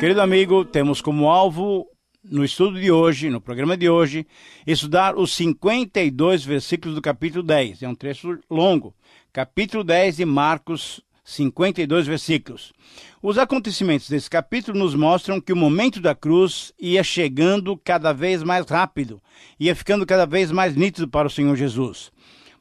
Querido amigo, temos como alvo, no estudo de hoje, no programa de hoje, estudar os 52 versículos do capítulo 10. É um trecho longo. Capítulo 10 de Marcos, 52 versículos. Os acontecimentos desse capítulo nos mostram que o momento da cruz ia chegando cada vez mais rápido, ia ficando cada vez mais nítido para o Senhor Jesus.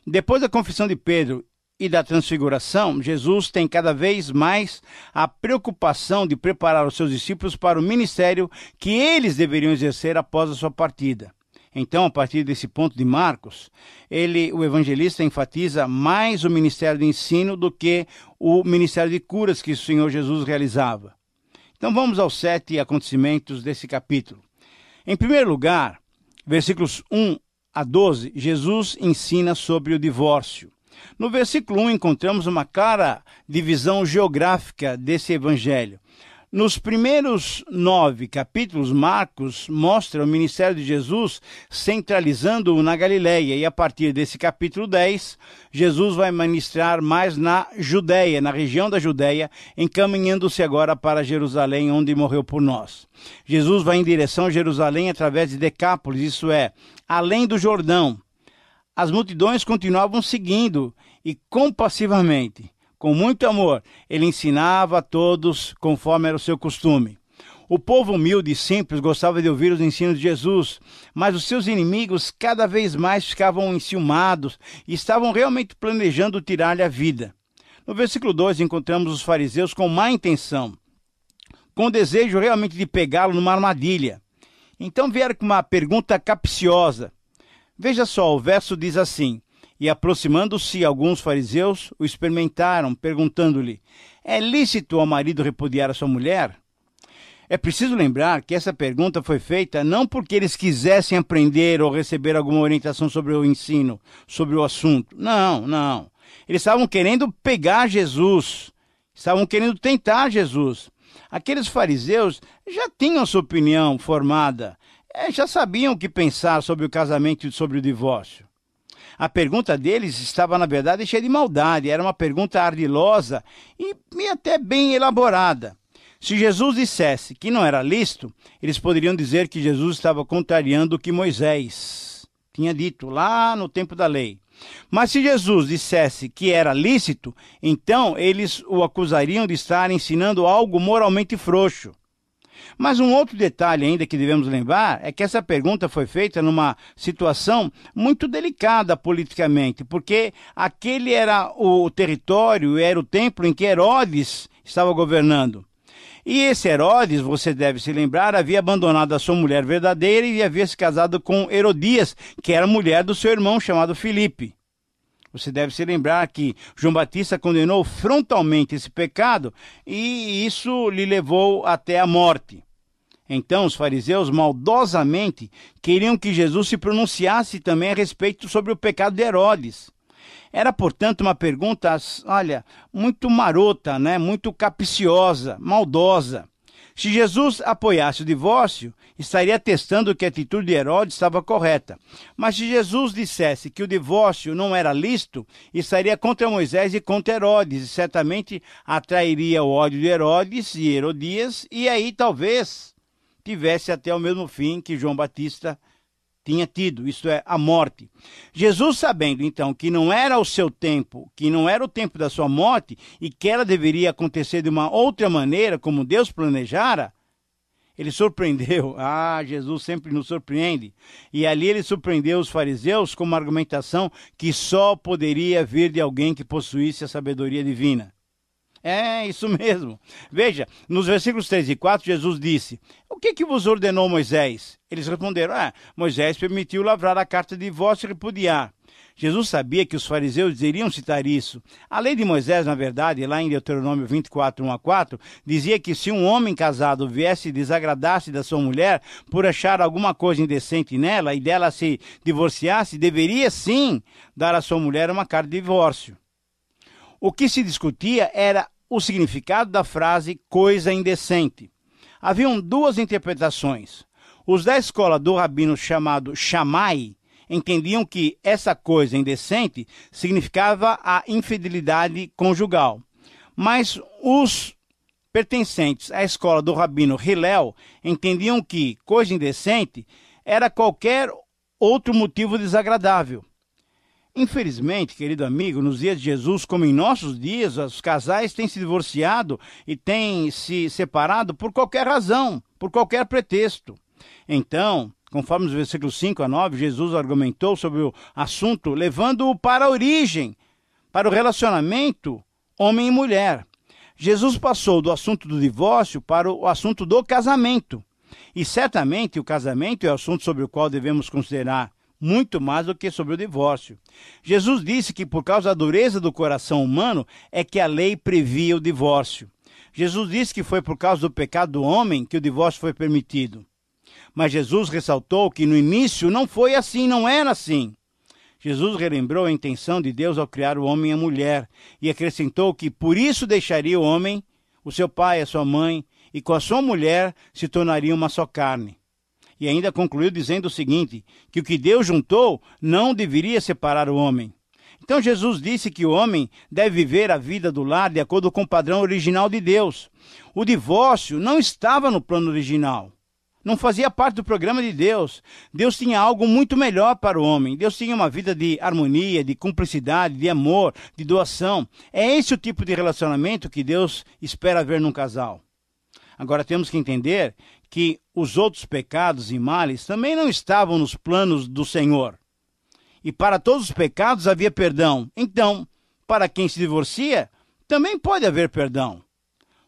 Depois da confissão de Pedro e da transfiguração, Jesus tem cada vez mais a preocupação de preparar os seus discípulos para o ministério que eles deveriam exercer após a sua partida. Então, a partir desse ponto de Marcos, o evangelista enfatiza mais o ministério de ensino do que o ministério de curas que o Senhor Jesus realizava. Então, vamos aos 7 acontecimentos desse capítulo. Em primeiro lugar, versículos 1 a 12, Jesus ensina sobre o divórcio. No versículo 1 encontramos uma clara divisão geográfica desse evangelho. Nos primeiros 9 capítulos, Marcos mostra o ministério de Jesus centralizando-o na Galileia, e a partir desse capítulo 10, Jesus vai ministrar mais na Judéia, na região da Judéia, encaminhando-se agora para Jerusalém, onde morreu por nós. Jesus vai em direção a Jerusalém através de Decápolis, isso é, além do Jordão. As multidões continuavam seguindo e compassivamente, com muito amor, ele ensinava a todos conforme era o seu costume. O povo humilde e simples gostava de ouvir os ensinos de Jesus, mas os seus inimigos cada vez mais ficavam enciumados e estavam realmente planejando tirar-lhe a vida. No versículo 2 encontramos os fariseus com má intenção, com o desejo realmente de pegá-lo numa armadilha. Então vieram com uma pergunta capciosa. Veja só, o verso diz assim: e aproximando-se alguns fariseus, o experimentaram, perguntando-lhe: é lícito ao marido repudiar a sua mulher? É preciso lembrar que essa pergunta foi feita não porque eles quisessem aprender ou receber alguma orientação sobre o ensino, sobre o assunto. Não. Eles estavam querendo pegar Jesus, estavam querendo tentar Jesus. Aqueles fariseus já tinham sua opinião formada, já sabiam o que pensar sobre o casamento e sobre o divórcio. A pergunta deles estava, na verdade, cheia de maldade. Era uma pergunta ardilosa e até bem elaborada. Se Jesus dissesse que não era lícito, eles poderiam dizer que Jesus estava contrariando o que Moisés tinha dito lá no tempo da lei. Mas se Jesus dissesse que era lícito, então eles o acusariam de estar ensinando algo moralmente frouxo. Mas um outro detalhe ainda que devemos lembrar é que essa pergunta foi feita numa situação muito delicada politicamente, porque aquele era o território, era o templo em que Herodes estava governando. E esse Herodes, você deve se lembrar, havia abandonado a sua mulher verdadeira e havia se casado com Herodias, que era mulher do seu irmão chamado Filipe. Você deve se lembrar que João Batista condenou frontalmente esse pecado e isso lhe levou até a morte. Então os fariseus maldosamente queriam que Jesus se pronunciasse também a respeito sobre o pecado de Herodes. Era, portanto, uma pergunta, muito marota, muito capciosa, maldosa. Se Jesus apoiasse o divórcio, estaria atestando que a atitude de Herodes estava correta. Mas se Jesus dissesse que o divórcio não era lícito, estaria contra Moisés e contra Herodes, e certamente atrairia o ódio de Herodes e Herodias, e aí talvez tivesse até o mesmo fim que João Batista tinha tido, isto é, a morte. Jesus, sabendo então que não era o seu tempo, que não era o tempo da sua morte e que ela deveria acontecer de uma outra maneira, como Deus planejara, ele surpreendeu. Jesus sempre nos surpreende. E ali ele surpreendeu os fariseus com uma argumentação que só poderia vir de alguém que possuísse a sabedoria divina. É isso mesmo. Veja, nos versículos 3 e 4, Jesus disse: o que vos ordenou Moisés? Eles responderam: Moisés permitiu lavrar a carta de divórcio e repudiar. Jesus sabia que os fariseus iriam citar isso. A lei de Moisés, na verdade, lá em Deuteronômio 24, 1 a 4, dizia que se um homem casado viesse desagradar-se da sua mulher por achar alguma coisa indecente nela e dela se divorciasse, deveria sim dar à sua mulher uma carta de divórcio. O que se discutia era o significado da frase coisa indecente. Haviam duas interpretações. Os da escola do rabino chamado Shammai entendiam que essa coisa indecente significava a infidelidade conjugal. Mas os pertencentes à escola do rabino Hillel entendiam que coisa indecente era qualquer outro motivo desagradável. Infelizmente, querido amigo, nos dias de Jesus, como em nossos dias, os casais têm se divorciado e têm se separado por qualquer razão, por qualquer pretexto. Então, conforme os versículos 5 a 9, Jesus argumentou sobre o assunto, levando-o para a origem, para o relacionamento homem e mulher. Jesus passou do assunto do divórcio para o assunto do casamento. E certamente o casamento é o assunto sobre o qual devemos considerar muito mais do que sobre o divórcio. Jesus disse que por causa da dureza do coração humano é que a lei previa o divórcio. Jesus disse que foi por causa do pecado do homem que o divórcio foi permitido. Mas Jesus ressaltou que no início não foi assim, não era assim. Jesus relembrou a intenção de Deus ao criar o homem e a mulher e acrescentou que por isso deixaria o homem, o seu pai e a sua mãe, e com a sua mulher se tornaria uma só carne. E ainda concluiu dizendo o seguinte, que o que Deus juntou não deveria separar o homem. Então Jesus disse que o homem deve viver a vida do lar de acordo com o padrão original de Deus. O divórcio não estava no plano original. Não fazia parte do programa de Deus. Deus tinha algo muito melhor para o homem. Deus tinha uma vida de harmonia, de cumplicidade, de amor, de doação. É esse o tipo de relacionamento que Deus espera ver num casal. Agora temos que entender que os outros pecados e males também não estavam nos planos do Senhor. E para todos os pecados havia perdão. Então, para quem se divorcia, também pode haver perdão.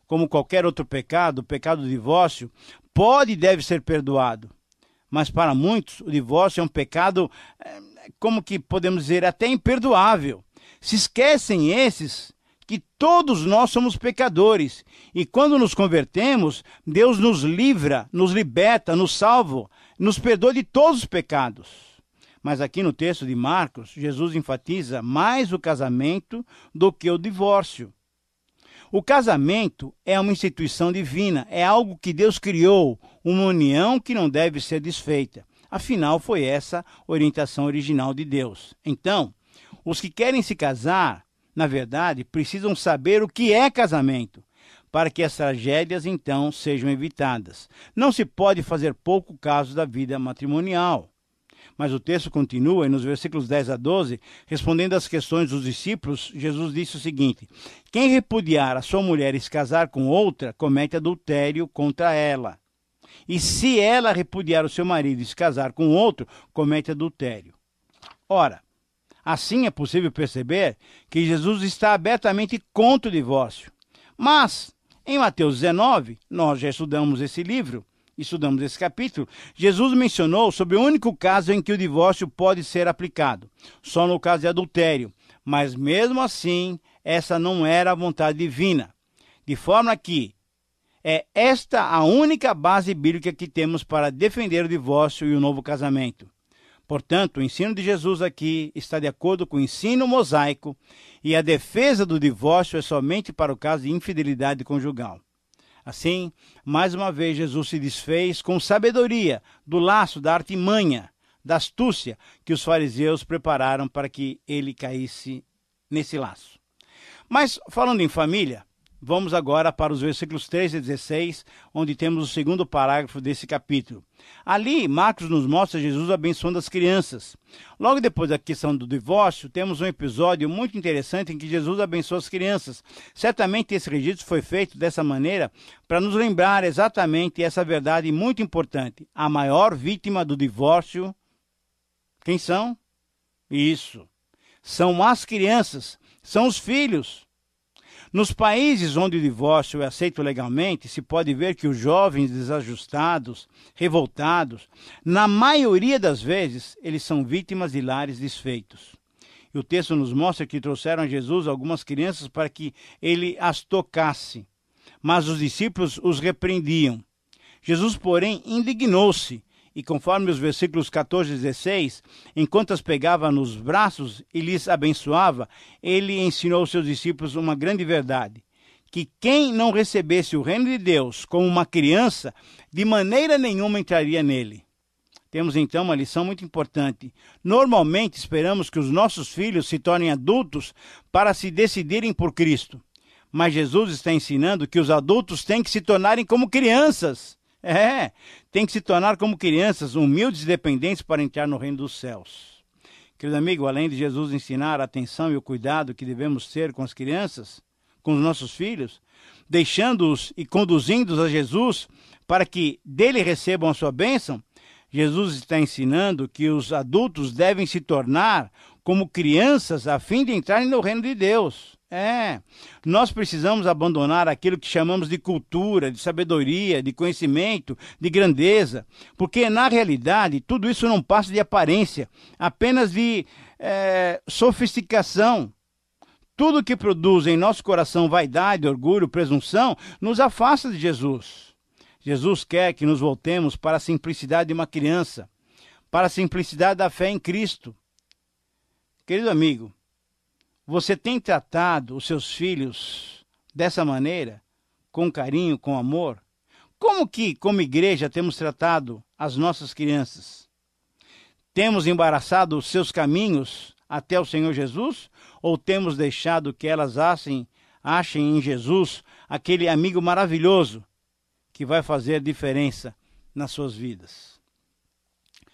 Como qualquer outro pecado, o pecado do divórcio pode e deve ser perdoado. Mas para muitos, o divórcio é um pecado, como que podemos dizer, até imperdoável. Se esquecem esses que todos nós somos pecadores. E quando nos convertemos, Deus nos livra, nos liberta, nos salva, nos perdoa de todos os pecados. Mas aqui no texto de Marcos, Jesus enfatiza mais o casamento do que o divórcio. O casamento é uma instituição divina, é algo que Deus criou, uma união que não deve ser desfeita. Afinal, foi essa a orientação original de Deus. Então, os que querem se casar, na verdade, precisam saber o que é casamento, para que as tragédias, então, sejam evitadas. Não se pode fazer pouco caso da vida matrimonial. Mas o texto continua, e nos versículos 10 a 12, respondendo às questões dos discípulos, Jesus disse o seguinte: quem repudiar a sua mulher e se casar com outra, comete adultério contra ela. E se ela repudiar o seu marido e se casar com outro, comete adultério. Ora, assim é possível perceber que Jesus está abertamente contra o divórcio. Mas, em Mateus 19, nós já estudamos esse livro, estudamos esse capítulo, Jesus mencionou sobre o único caso em que o divórcio pode ser aplicado, só no caso de adultério. Mas mesmo assim, essa não era a vontade divina. De forma que é esta a única base bíblica que temos para defender o divórcio e o novo casamento. Portanto, o ensino de Jesus aqui está de acordo com o ensino mosaico e a defesa do divórcio é somente para o caso de infidelidade conjugal. Assim, mais uma vez, Jesus se desfez com sabedoria do laço, da artimanha, da astúcia que os fariseus prepararam para que ele caísse nesse laço. Mas, falando em família, vamos agora para os versículos 13 a 16, onde temos o segundo parágrafo desse capítulo. Ali, Marcos nos mostra Jesus abençoando as crianças. Logo depois da questão do divórcio, temos um episódio muito interessante em que Jesus abençoa as crianças. Certamente esse registro foi feito dessa maneira para nos lembrar exatamente essa verdade muito importante. A maior vítima do divórcio, quem são? Isso, são as crianças, são os filhos. Nos países onde o divórcio é aceito legalmente, se pode ver que os jovens desajustados, revoltados, na maioria das vezes, eles são vítimas de lares desfeitos. E o texto nos mostra que trouxeram a Jesus algumas crianças para que ele as tocasse, mas os discípulos os repreendiam. Jesus, porém, indignou-se, e conforme os versículos 14 e 16, enquanto as pegava nos braços e lhes abençoava, ele ensinou aos seus discípulos uma grande verdade, que quem não recebesse o reino de Deus como uma criança, de maneira nenhuma entraria nele. Temos então uma lição muito importante. Normalmente esperamos que os nossos filhos se tornem adultos para se decidirem por Cristo. Mas Jesus está ensinando que os adultos têm que se tornarem como crianças. Têm que se tornar como crianças, humildes e dependentes para entrar no reino dos céus. Querido amigo, além de Jesus ensinar a atenção e o cuidado que devemos ter com as crianças, com os nossos filhos, deixando-os e conduzindo-os a Jesus para que dele recebam a sua bênção, Jesus está ensinando que os adultos devem se tornar como crianças a fim de entrarem no reino de Deus. Nós precisamos abandonar aquilo que chamamos de cultura, de sabedoria, de conhecimento, de grandeza, porque na realidade tudo isso não passa de aparência, apenas de sofisticação. Tudo que produz em nosso coração vaidade, orgulho, presunção, nos afasta de Jesus. Jesus quer que nos voltemos para a simplicidade de uma criança, para a simplicidade da fé em Cristo. Querido amigo, você tem tratado os seus filhos dessa maneira, com carinho, com amor? Como que, como igreja, temos tratado as nossas crianças? Temos embaraçado os seus caminhos até o Senhor Jesus? Ou temos deixado que elas achem em Jesus aquele amigo maravilhoso que vai fazer diferença nas suas vidas?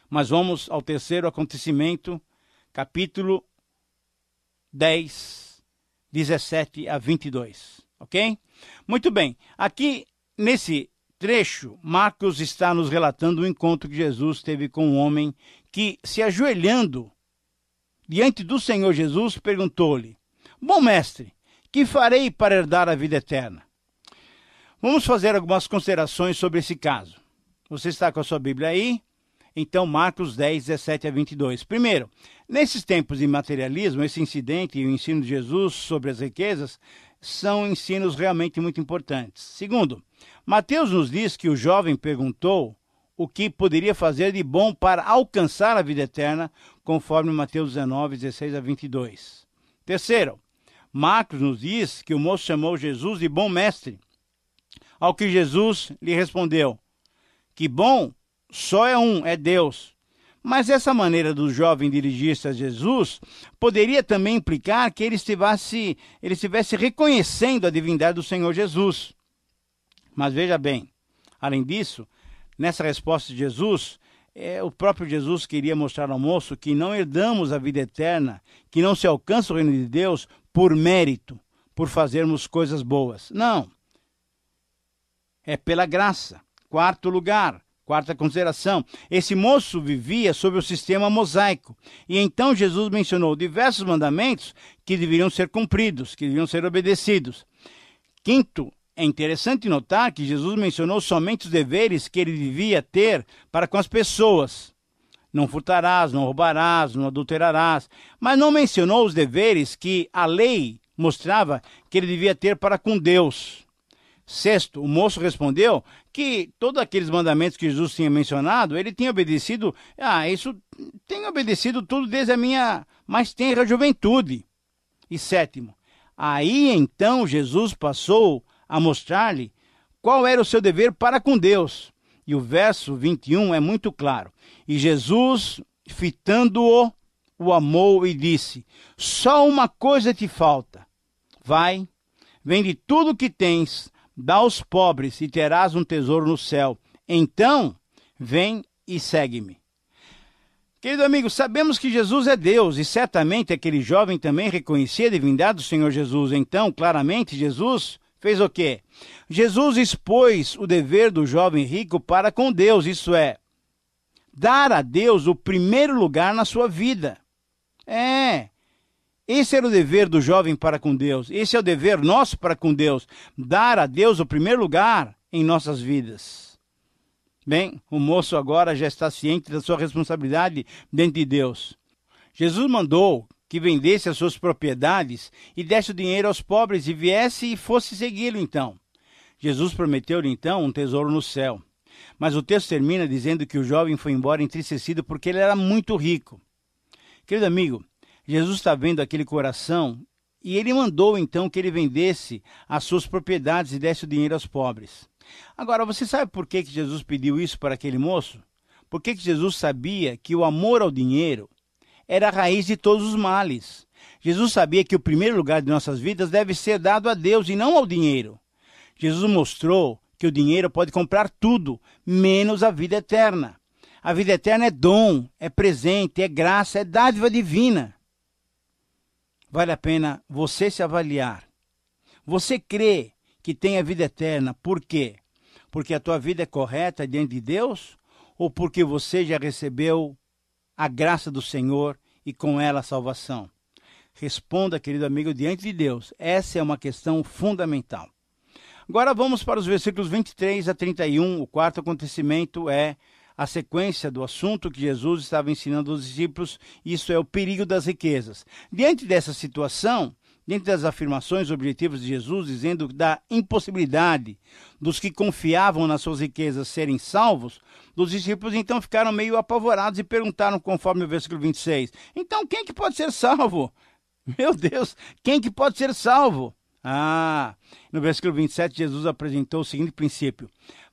Mas vamos ao terceiro acontecimento, capítulo 10, 17 a 22, ok? Muito bem, aqui nesse trecho, Marcos está nos relatando o encontro que Jesus teve com um homem que, se ajoelhando diante do Senhor Jesus, perguntou-lhe: Bom mestre, que farei para herdar a vida eterna? Vamos fazer algumas considerações sobre esse caso. Você está com a sua Bíblia aí? Então, Marcos 10, 17 a 22. Primeiro, nesses tempos de materialismo, esse incidente e o ensino de Jesus sobre as riquezas são ensinos realmente muito importantes. Segundo, Mateus nos diz que o jovem perguntou o que poderia fazer de bom para alcançar a vida eterna, conforme Mateus 19, 16 a 22. Terceiro, Marcos nos diz que o moço chamou Jesus de bom mestre, ao que Jesus lhe respondeu que bom só é um, é Deus. Mas essa maneira do jovem dirigir-se a Jesus poderia também implicar que ele estivesse reconhecendo a divindade do Senhor Jesus. Mas veja bem, além disso, nessa resposta de Jesus, o próprio Jesus queria mostrar ao moço que não herdamos a vida eterna, que não se alcança o reino de Deus por mérito, por fazermos coisas boas. Não. É pela graça. Quarto lugar, quarta consideração, esse moço vivia sob o sistema mosaico, e então Jesus mencionou diversos mandamentos que deveriam ser cumpridos, que deveriam ser obedecidos. Quinto, é interessante notar que Jesus mencionou somente os deveres que ele devia ter para com as pessoas. Não furtarás, não roubarás, não adulterarás, mas não mencionou os deveres que a lei mostrava que ele devia ter para com Deus. Sexto, o moço respondeu que todos aqueles mandamentos que Jesus tinha mencionado, ele tinha obedecido, isso tenho obedecido tudo desde a minha mais tenra juventude. E sétimo, aí então Jesus passou a mostrar-lhe qual era o seu dever para com Deus. E o verso 21 é muito claro. E Jesus, fitando-o, o amou e disse: Só uma coisa te falta. Vai, vende tudo o que tens, dá aos pobres e terás um tesouro no céu. Então, vem e segue-me. Querido amigo, sabemos que Jesus é Deus e certamente aquele jovem também reconhecia a divindade do Senhor Jesus. Então, claramente, Jesus fez o quê? Jesus expôs o dever do jovem rico para com Deus, isso é, dar a Deus o primeiro lugar na sua vida. Esse era o dever do jovem para com Deus. Esse é o dever nosso para com Deus. Dar a Deus o primeiro lugar em nossas vidas. Bem, o moço agora já está ciente da sua responsabilidade diante de Deus. Jesus mandou que vendesse as suas propriedades e desse o dinheiro aos pobres e viesse e fosse segui-lo então. Jesus prometeu-lhe então um tesouro no céu. Mas o texto termina dizendo que o jovem foi embora entristecido porque ele era muito rico. Querido amigo, Jesus está vendo aquele coração e ele mandou então que ele vendesse as suas propriedades e desse o dinheiro aos pobres. Agora, você sabe por que Jesus pediu isso para aquele moço? Porque Jesus sabia que o amor ao dinheiro era a raiz de todos os males. Jesus sabia que o primeiro lugar de nossas vidas deve ser dado a Deus e não ao dinheiro. Jesus mostrou que o dinheiro pode comprar tudo, menos a vida eterna. A vida eterna é dom, é presente, é graça, é dádiva divina. Vale a pena você se avaliar. Você crê que tem a vida eterna, por quê? Porque a tua vida é correta diante de Deus? Ou porque você já recebeu a graça do Senhor e com ela a salvação? Responda, querido amigo, diante de Deus. Essa é uma questão fundamental. Agora vamos para os versículos 23 a 31. O quarto acontecimento é a sequência do assunto que Jesus estava ensinando aos discípulos. Isso é o perigo das riquezas. Diante dessa situação, diante das afirmações objetivas de Jesus, dizendo da impossibilidade dos que confiavam nas suas riquezas serem salvos, os discípulos então ficaram meio apavorados e perguntaram, conforme o versículo 26, então quem que pode ser salvo? Meu Deus, quem que pode ser salvo? No versículo 27, Jesus apresentou o seguinte princípio: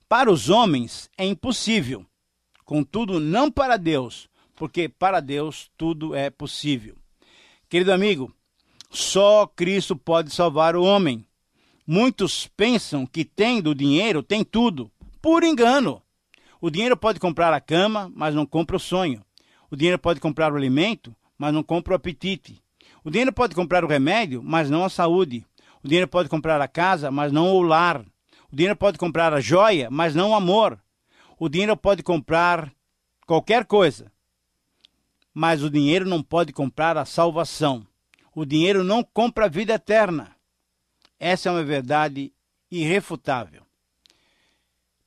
para os homens é impossível, contudo não para Deus, porque para Deus tudo é possível. Querido amigo, só Cristo pode salvar o homem. Muitos pensam que tendo o dinheiro, tem tudo. Puro engano. O dinheiro pode comprar a cama, mas não compra o sonho. O dinheiro pode comprar o alimento, mas não compra o apetite. O dinheiro pode comprar o remédio, mas não a saúde. O dinheiro pode comprar a casa, mas não o lar. O dinheiro pode comprar a joia, mas não o amor. O dinheiro pode comprar qualquer coisa, mas o dinheiro não pode comprar a salvação. O dinheiro não compra a vida eterna. Essa é uma verdade irrefutável.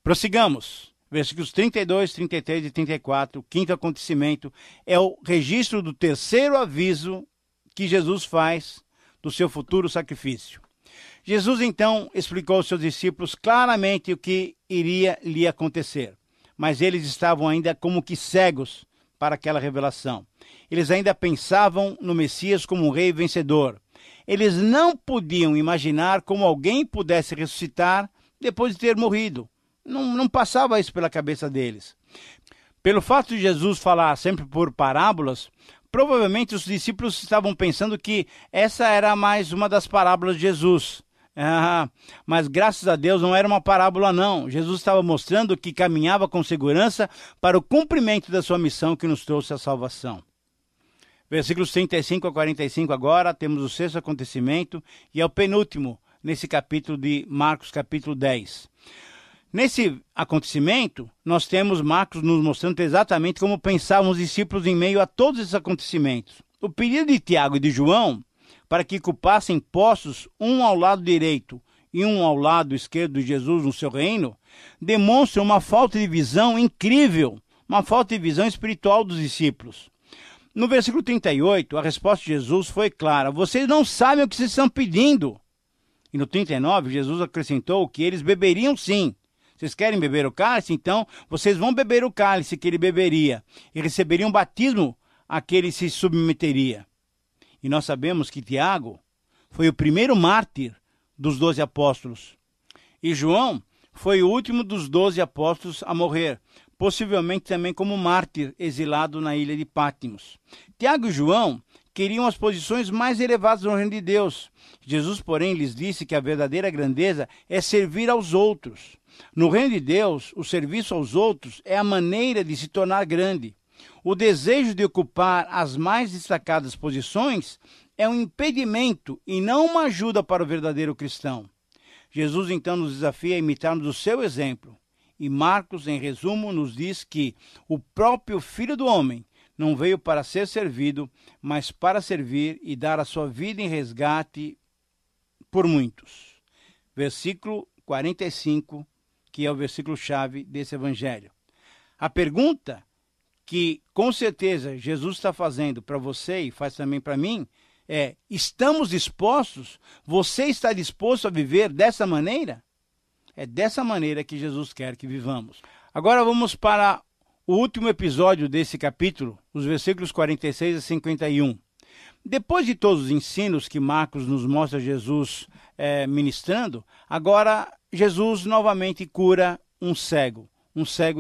Prossigamos. Versículos 32, 33 e 34, o quinto acontecimento, é o registro do terceiro aviso que Jesus faz do seu futuro sacrifício. Jesus, então, explicou aos seus discípulos claramente o que iria lhe acontecer, mas eles estavam ainda como que cegos para aquela revelação. Eles ainda pensavam no Messias como um rei vencedor. Eles não podiam imaginar como alguém pudesse ressuscitar depois de ter morrido. Não passava isso pela cabeça deles. Pelo fato de Jesus falar sempre por parábolas, provavelmente os discípulos estavam pensando que essa era mais uma das parábolas de Jesus. Mas graças a Deus não era uma parábola não. Jesus estava mostrando que caminhava com segurança para o cumprimento da sua missão que nos trouxe a salvação. Versículos 35 a 45 agora, temos o sexto acontecimento e é o penúltimo nesse capítulo de Marcos, capítulo 10. Nesse acontecimento, nós temos Marcos nos mostrando exatamente como pensavam os discípulos em meio a todos esses acontecimentos. O pedido de Tiago e de João para que ocupassem postos um ao lado direito e um ao lado esquerdo de Jesus no seu reino, demonstra uma falta de visão incrível, uma falta de visão espiritual dos discípulos. No versículo 38, a resposta de Jesus foi clara: vocês não sabem o que vocês estão pedindo. E no 39, Jesus acrescentou que eles beberiam sim. Vocês querem beber o cálice? Então, vocês vão beber o cálice que ele beberia e receberiam batismo a que ele se submeteria. E nós sabemos que Tiago foi o primeiro mártir dos 12 apóstolos. E João foi o último dos 12 apóstolos a morrer, possivelmente também como mártir exilado na ilha de Patmos. Tiago e João queriam as posições mais elevadas no reino de Deus. Jesus, porém, lhes disse que a verdadeira grandeza é servir aos outros. No reino de Deus, o serviço aos outros é a maneira de se tornar grande. O desejo de ocupar as mais destacadas posições é um impedimento e não uma ajuda para o verdadeiro cristão. Jesus então nos desafia a imitarmos o seu exemplo. E Marcos, em resumo, nos diz que o próprio Filho do Homem não veio para ser servido, mas para servir e dar a sua vida em resgate por muitos. Versículo 45, que é o versículo-chave desse evangelho. A pergunta que, com certeza, Jesus está fazendo para você e faz também para mim, é: estamos dispostos? Você está disposto a viver dessa maneira? É dessa maneira que Jesus quer que vivamos. Agora vamos para o último episódio desse capítulo, os versículos 46 a 51. Depois de todos os ensinos que Marcos nos mostra Jesus ministrando, agora Jesus novamente cura um cego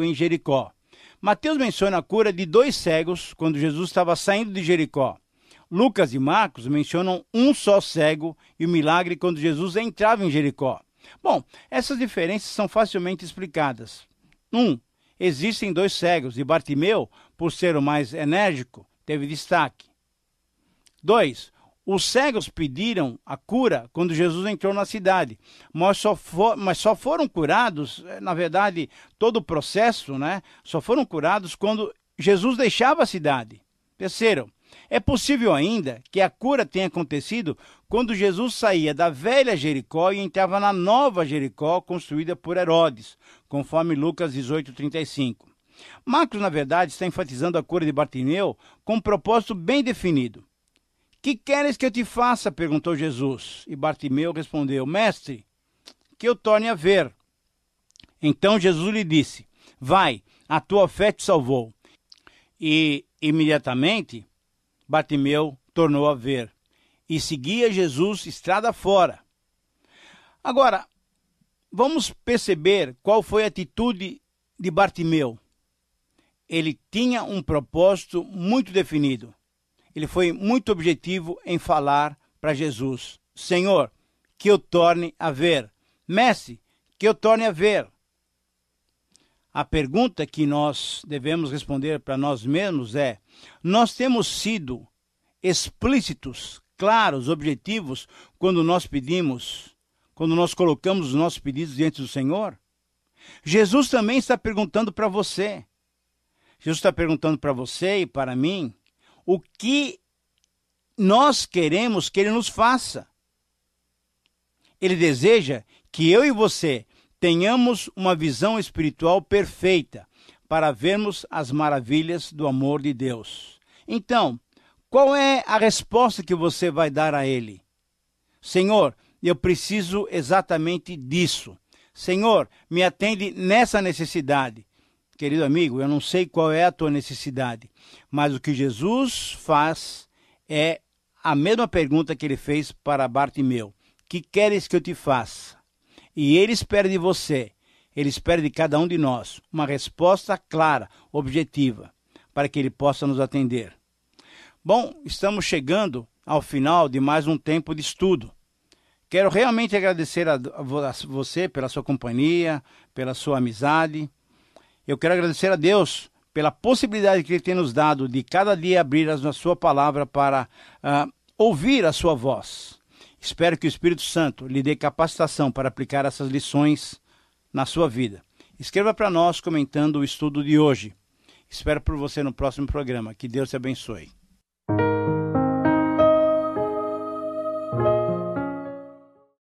em Jericó. Mateus menciona a cura de 2 cegos quando Jesus estava saindo de Jericó. Lucas e Marcos mencionam um só cego e o milagre quando Jesus entrava em Jericó. Bom, essas diferenças são facilmente explicadas. Existem dois cegos e Bartimeu, por ser o mais enérgico, teve destaque. 2. Os cegos pediram a cura quando Jesus entrou na cidade, mas só foram curados, na verdade, todo o processo, só foram curados quando Jesus deixava a cidade. Terceiro, é possível ainda que a cura tenha acontecido quando Jesus saía da velha Jericó e entrava na nova Jericó, construída por Herodes, conforme Lucas 18:35. Marcos, na verdade, está enfatizando a cura de Bartimeu com um propósito bem definido. Que queres que eu te faça? Perguntou Jesus. E Bartimeu respondeu, mestre, que eu torne a ver. Então Jesus lhe disse, vai, a tua fé te salvou. E imediatamente Bartimeu tornou a ver e seguia Jesus estrada fora. Agora, vamos perceber qual foi a atitude de Bartimeu. Ele tinha um propósito muito definido. Ele foi muito objetivo em falar para Jesus. Senhor, que eu torne a ver. Mestre, que eu torne a ver. A pergunta que nós devemos responder para nós mesmos é, nós temos sido explícitos, claros, objetivos, quando nós pedimos, quando nós colocamos os nossos pedidos diante do Senhor? Jesus também está perguntando para você. Jesus está perguntando para você e para mim, o que nós queremos que Ele nos faça. Ele deseja que eu e você tenhamos uma visão espiritual perfeita para vermos as maravilhas do amor de Deus. Então, qual é a resposta que você vai dar a Ele? Senhor, eu preciso exatamente disso. Senhor, me atende nessa necessidade. Querido amigo, eu não sei qual é a tua necessidade, mas o que Jesus faz é a mesma pergunta que ele fez para Bartimeu. Que queres que eu te faça? E ele espera de você, ele espera de cada um de nós, uma resposta clara, objetiva, para que ele possa nos atender. Bom, estamos chegando ao final de mais um tempo de estudo. Quero realmente agradecer a você pela sua companhia, pela sua amizade. Eu quero agradecer a Deus pela possibilidade que Ele tem nos dado de cada dia abrir a sua palavra para ouvir a sua voz. Espero que o Espírito Santo lhe dê capacitação para aplicar essas lições na sua vida. Escreva para nós comentando o estudo de hoje. Espero por você no próximo programa. Que Deus te abençoe.